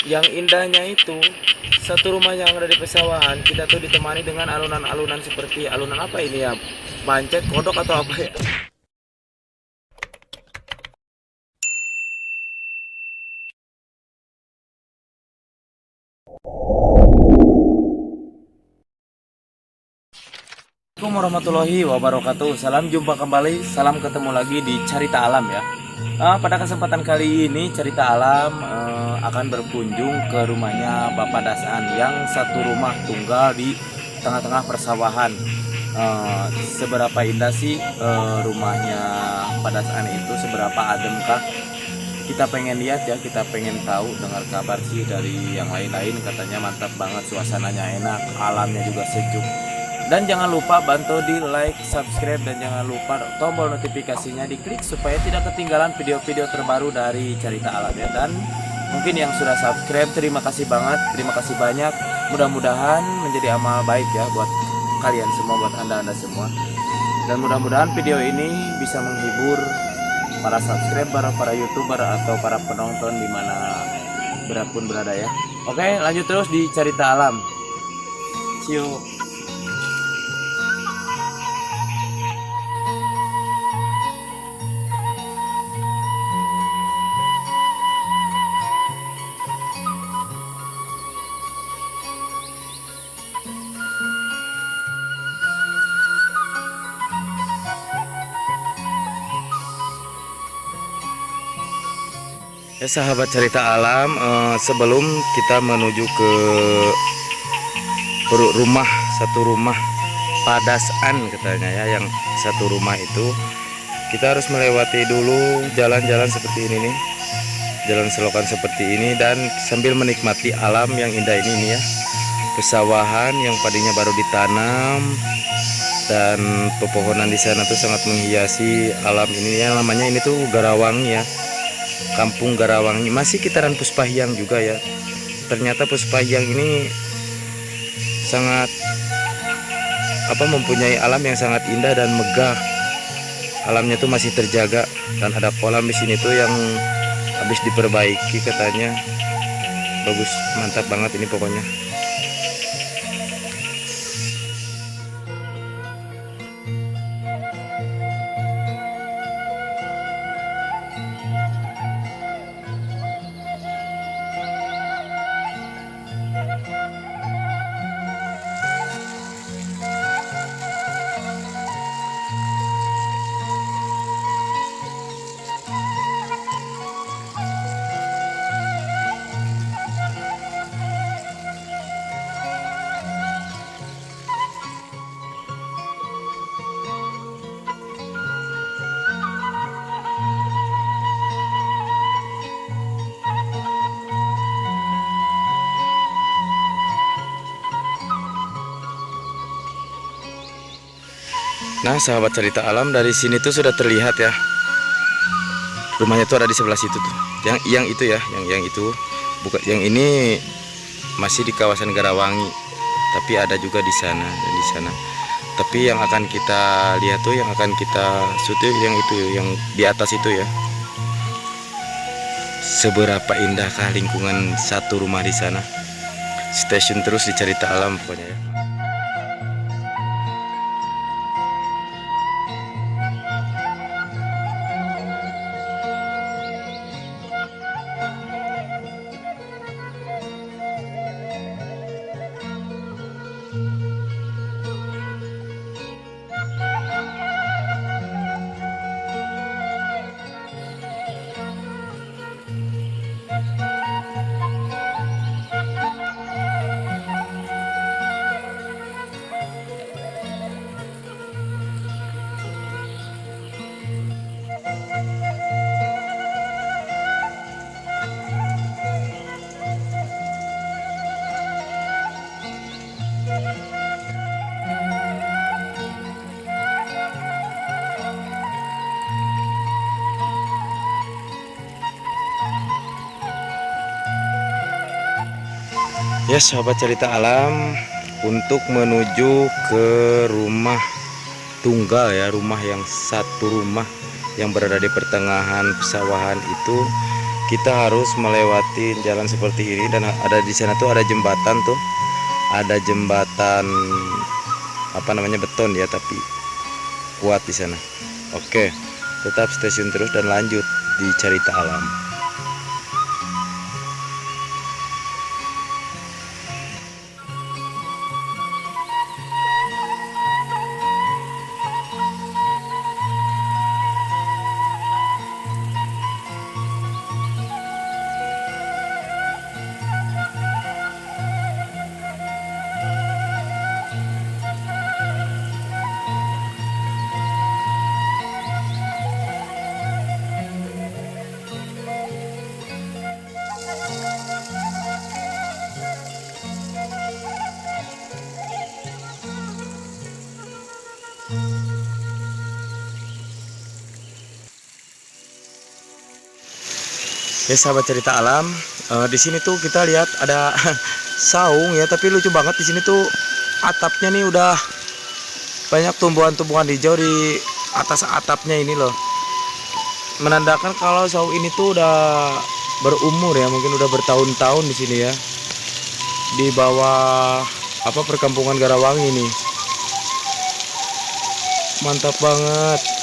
yang indahnya itu satu rumah yang ada di pesawahan kita tuh ditemani dengan alunan-alunan seperti alunan apa ini ya, bancet, kodok atau apa ya. Assalamualaikum warahmatullahi wabarakatuh. Salam jumpa kembali, salam ketemu lagi di Cerita Alam ya. Pada kesempatan kali ini Cerita Alam akan berkunjung ke rumahnya Bapak Dasan yang satu rumah tunggal di tengah-tengah persawahan. Seberapa indah sih rumahnya Pak Dasan itu, seberapa ademkah? Kita pengen lihat ya, kita pengen tahu, dengar kabar sih dari yang lain-lain, katanya mantap banget, suasananya enak, alamnya juga sejuk. Dan jangan lupa bantu di like, subscribe, dan jangan lupa tombol notifikasinya diklik supaya tidak ketinggalan video-video terbaru dari Cerita Alam ya. Dan mungkin yang sudah subscribe, terima kasih banget, terima kasih banyak. Mudah-mudahan menjadi amal baik ya buat kalian semua, buat anda semua. Dan mudah-mudahan video ini bisa menghibur para subscriber, para youtuber, atau para penonton dimana berapun berada ya. Oke, lanjut terus di Cerita Alam. See you. Ya sahabat Cerita Alam, sebelum kita menuju ke rumah, satu rumah Padasan katanya ya, yang satu rumah itu kita harus melewati dulu jalan-jalan seperti ini nih, jalan selokan seperti ini, dan sambil menikmati alam yang indah ini nih ya, pesawahan yang padinya baru ditanam, dan pepohonan di sana tuh sangat menghiasi alam ini ya. Namanya ini tuh Garawangi ya, Kampung Garawangi, masih kitaran Puspahyang juga ya. Ternyata Puspahyang ini sangat mempunyai alam yang sangat indah dan megah. Alamnya tuh masih terjaga, dan ada kolam di sini tuh yang habis diperbaiki katanya. Bagus, mantap banget ini pokoknya. Nah sahabat Cerita Alam, dari sini tuh sudah terlihat ya, rumahnya tuh ada di sebelah situ tuh, yang itu ya, yang itu bukan, yang ini masih di kawasan Garawangi, tapi ada juga di sana dan di sana. Tapi yang akan kita lihat tuh, yang akan kita shoot yang itu, yang di atas itu ya. Seberapa indahkah lingkungan satu rumah di sana. Stay tune terus di Cerita Alam pokoknya ya. Ya sahabat Cerita Alam, untuk menuju ke rumah tunggal ya, rumah yang satu rumah yang berada di pertengahan pesawahan itu, kita harus melewati jalan seperti ini, dan ada di sana tuh ada jembatan tuh, ada jembatan apa namanya, beton ya, tapi kuat di sana. Oke, tetap stay tune terus dan lanjut di Cerita Alam. Ya sahabat Cerita Alam, di sini tuh kita lihat ada saung ya, tapi lucu banget di sini tuh atapnya nih udah banyak tumbuhan-tumbuhan hijau di atas atapnya ini loh. Menandakan kalau saung ini tuh udah berumur ya, mungkin udah bertahun-tahun di sini ya. Di bawah apa, perkampungan Garawangi ini. Mantap banget.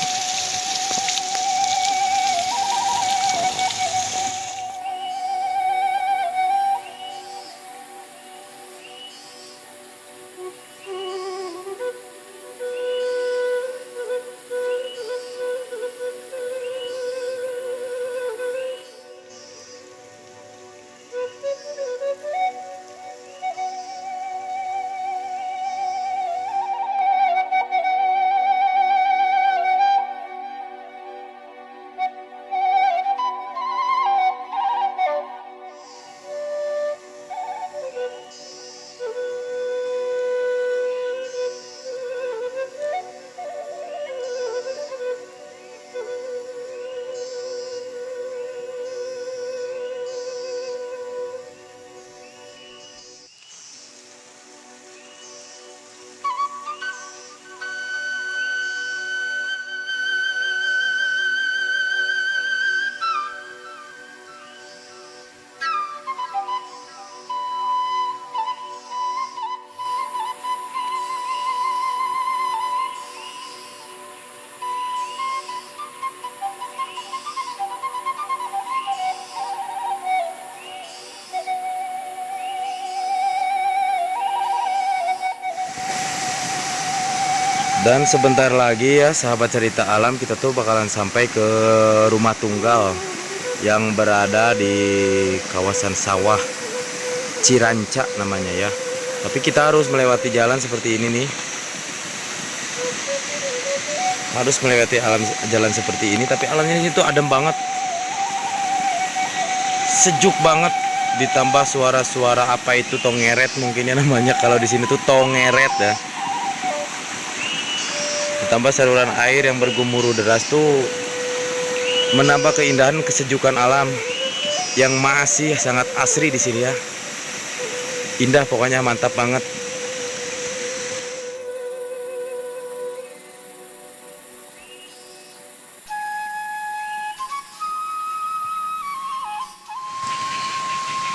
Dan sebentar lagi ya sahabat Cerita Alam, kita tuh bakalan sampai ke rumah tunggal yang berada di kawasan sawah Ciranca namanya ya. Tapi kita harus melewati jalan seperti ini nih. Harus melewati jalan seperti ini, tapi alamnya di situ adem banget. Sejuk banget, ditambah suara-suara apa itu, tongeret mungkin ya namanya kalau di sini tuh tongeret ya. Ditambah saluran air yang bergemuruh deras tuh menambah keindahan kesejukan alam yang masih sangat asri di sini ya. Indah pokoknya, mantap banget.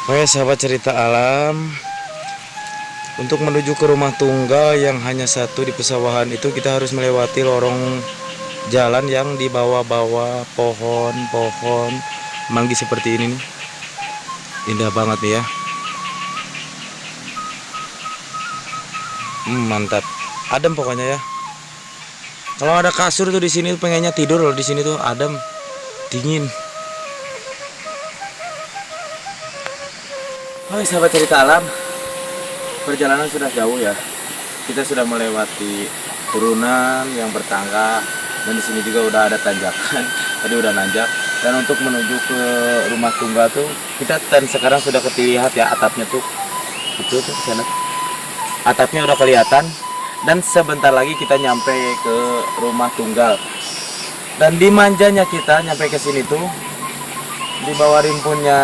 Oke sahabat Cerita Alam, untuk menuju ke rumah tunggal yang hanya satu di pesawahan itu, kita harus melewati lorong jalan yang di bawah-bawah pohon-pohon manggis seperti ini nih. Indah banget nih ya. Mantap. Adem pokoknya ya. Kalau ada kasur tuh di sini pengennya tidur loh, di sini tuh adem, dingin. Hai sahabat Cerita Alam, perjalanan sudah jauh ya. Kita sudah melewati turunan yang bertangga, dan di sini juga udah ada tanjakan. Tadi udah nanjak. Dan untuk menuju ke rumah tunggal tuh kita, dan sekarang sudah terlihat ya atapnya tuh. Itu tuh di sana. Atapnya udah kelihatan, dan sebentar lagi kita nyampe ke rumah tunggal. Dan dimanjanya kita nyampe ke sini tuh, di bawah rimpunnya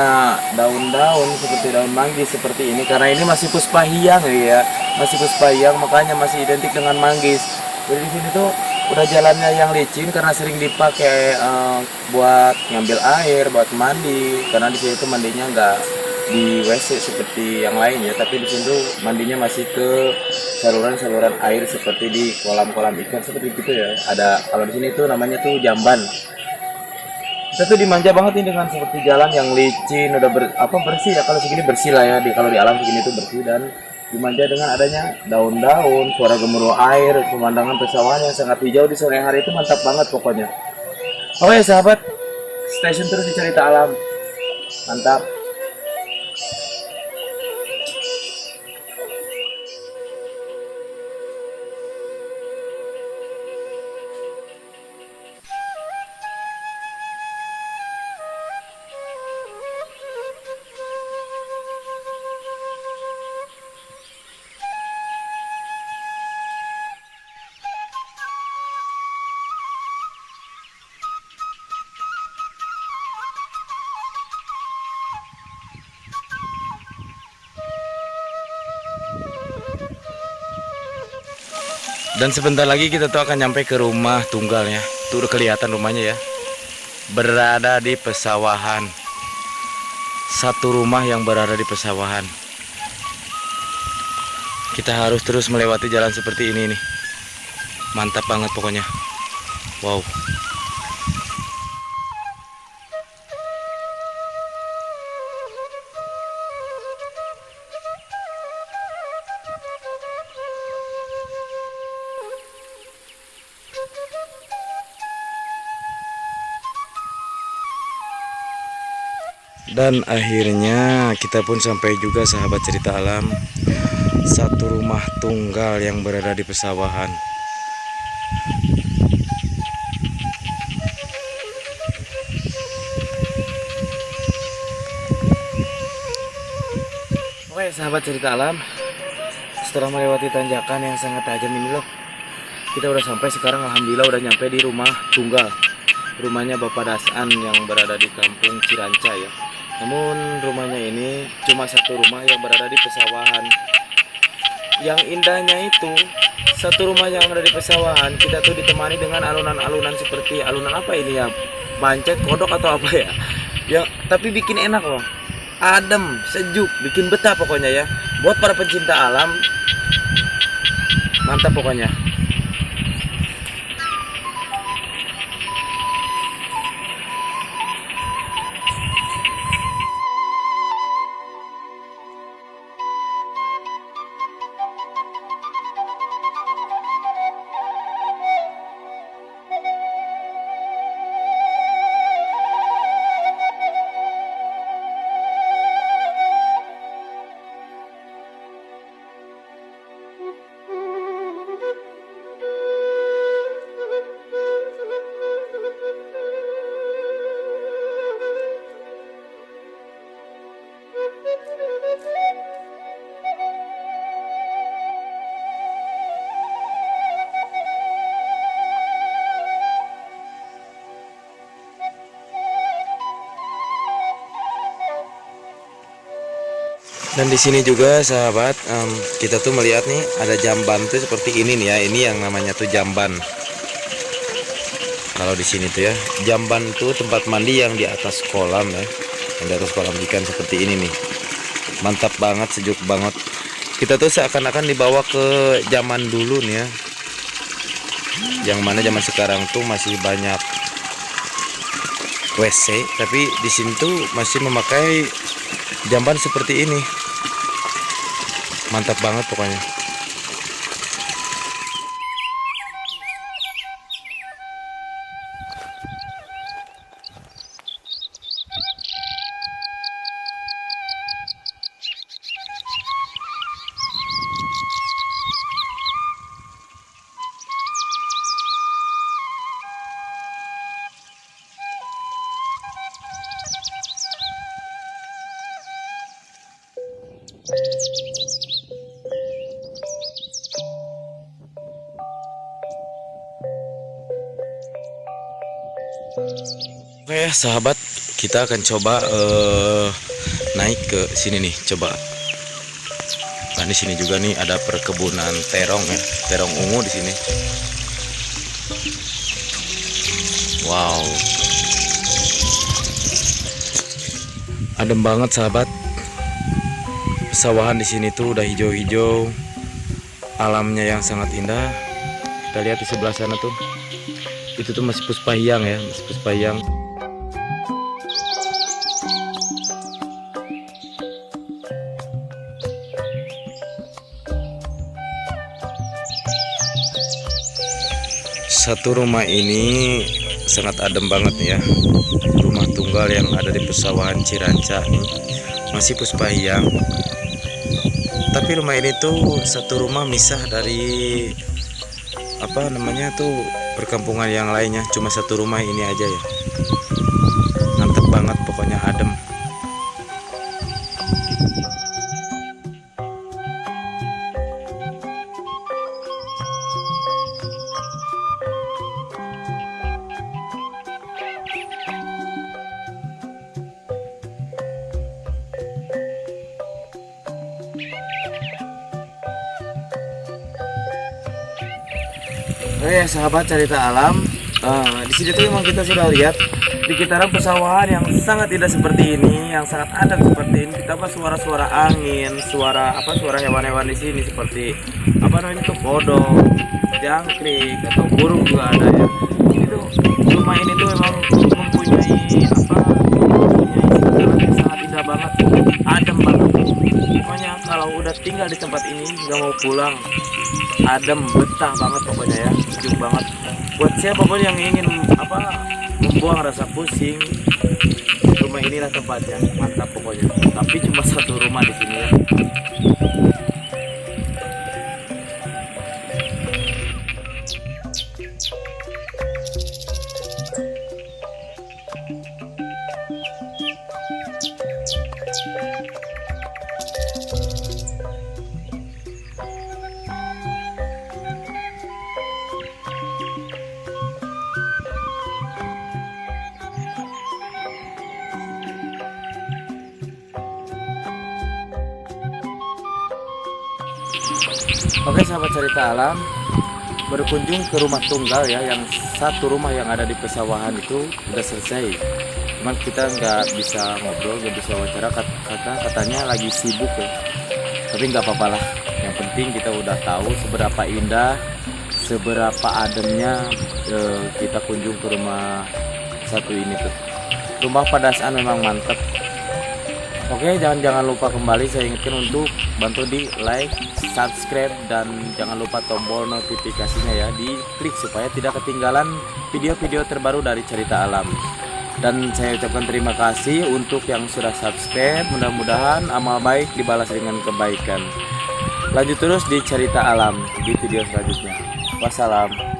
daun-daun seperti daun manggis seperti ini, karena ini masih puspa hiang ya, masih puspa hiang, makanya masih identik dengan manggis. Jadi di sini tuh Udah jalannya yang licin karena sering dipakai buat ngambil air, buat mandi. Karena di sini tuh mandinya nggak di WC seperti yang lain ya, tapi di sini tuh mandinya masih ke saluran-saluran air seperti di kolam-kolam ikan seperti gitu ya. Ada kalau di sini tuh namanya tuh jamban. Kita tuh dimanja banget nih dengan seperti jalan yang licin, udah bersih ya, kalau segini bersih lah ya, kalau di alam segini tuh bersih, dan dimanja dengan adanya daun-daun, suara gemuruh air, pemandangan pesawahan yang sangat hijau di sore hari itu mantap banget pokoknya. Oke sahabat, stay tune terus di Cerita Alam. Mantap. Dan sebentar lagi kita tuh akan nyampe ke rumah tunggalnya. Tuh udah kelihatan rumahnya ya. Berada di pesawahan. Satu rumah yang berada di pesawahan. Kita harus terus melewati jalan seperti ini nih. Mantap banget pokoknya. Wow. Dan akhirnya kita pun sampai juga sahabat Cerita Alam. Satu rumah tunggal yang berada di pesawahan. Oke sahabat Cerita Alam, setelah melewati tanjakan yang sangat tajam ini loh, kita udah sampai sekarang. Alhamdulillah udah nyampe di rumah tunggal. Rumahnya Bapak Dasan yang berada di kampung Ciranca ya. Namun rumahnya ini cuma satu rumah yang berada di pesawahan. Yang indahnya itu satu rumah yang ada di pesawahan, kita tuh ditemani dengan alunan-alunan seperti alunan apa ini ya? Bancet, kodok atau apa ya? Yang tapi bikin enak loh. Adem, sejuk, bikin betah pokoknya ya. Buat para pencinta alam, mantap pokoknya. Dan di sini juga sahabat, kita tuh melihat nih ada jamban tuh seperti ini nih ya. Ini yang namanya tuh jamban. Kalau di sini tuh ya, jamban tuh tempat mandi yang di atas kolam ya, yang di atas kolam ikan seperti ini nih. Mantap banget, sejuk banget. Kita tuh seakan-akan dibawa ke zaman dulu nih ya. Yang mana zaman sekarang tuh masih banyak WC, tapi di sini tuh masih memakai jamban seperti ini. Mantap banget pokoknya. Oke sahabat, kita akan coba naik ke sini nih, coba. Nah di sini juga nih ada perkebunan terong ya, terong ungu di sini. Wow, adem banget sahabat. Pesawahan di sini tuh udah hijau-hijau, alamnya yang sangat indah. Kita lihat di sebelah sana tuh, itu tuh masih puspahyang ya, masih puspahyang. Satu rumah ini sangat adem banget ya. Rumah tunggal yang ada di pesawahan Ciranca nih masih puspahyang. Tapi rumah ini tuh satu rumah misah dari apa namanya tuh perkampungan yang lainnya. Cuma satu rumah ini aja ya. Mantep banget pokoknya, adem. Oke sahabat cerita alam, di sini tuh memang kita sudah lihat di kitaran pesawahan yang sangat indah seperti ini, yang sangat adat seperti ini. Kita suara-suara angin, suara hewan-hewan di sini seperti apa namanya tuh kodok, jangkrik atau burung juga ada ya. Ini tuh rumah ini tuh memang mempunyai mempunyai sangat indah banget, adem banget. Pokoknya kalau udah tinggal di tempat ini nggak mau pulang. Adem, betah banget pokoknya ya, sejuk banget. Buat siapapun yang ingin membuang rasa pusing, rumah inilah tempatnya, mantap pokoknya. Tapi cuma satu rumah di sini ya. Oke sahabat cerita alam, berkunjung ke rumah tunggal ya, yang satu rumah yang ada di pesawahan itu udah selesai. Cuman kita nggak bisa ngobrol, nggak bisa wawancara, katanya lagi sibuk ya. Tapi nggak apa-apa lah, yang penting kita udah tahu seberapa indah, seberapa ademnya kita kunjung ke rumah satu ini tuh. Rumah Padasaan memang mantap. Oke, jangan lupa kembali saya ingatkan untuk bantu di like, subscribe, dan jangan lupa tombol notifikasinya ya, diklik supaya tidak ketinggalan video-video terbaru dari cerita alam. Dan saya ucapkan terima kasih untuk yang sudah subscribe. Mudah-mudahan amal baik dibalas dengan kebaikan. Lanjut terus di cerita alam di video selanjutnya. Wassalam.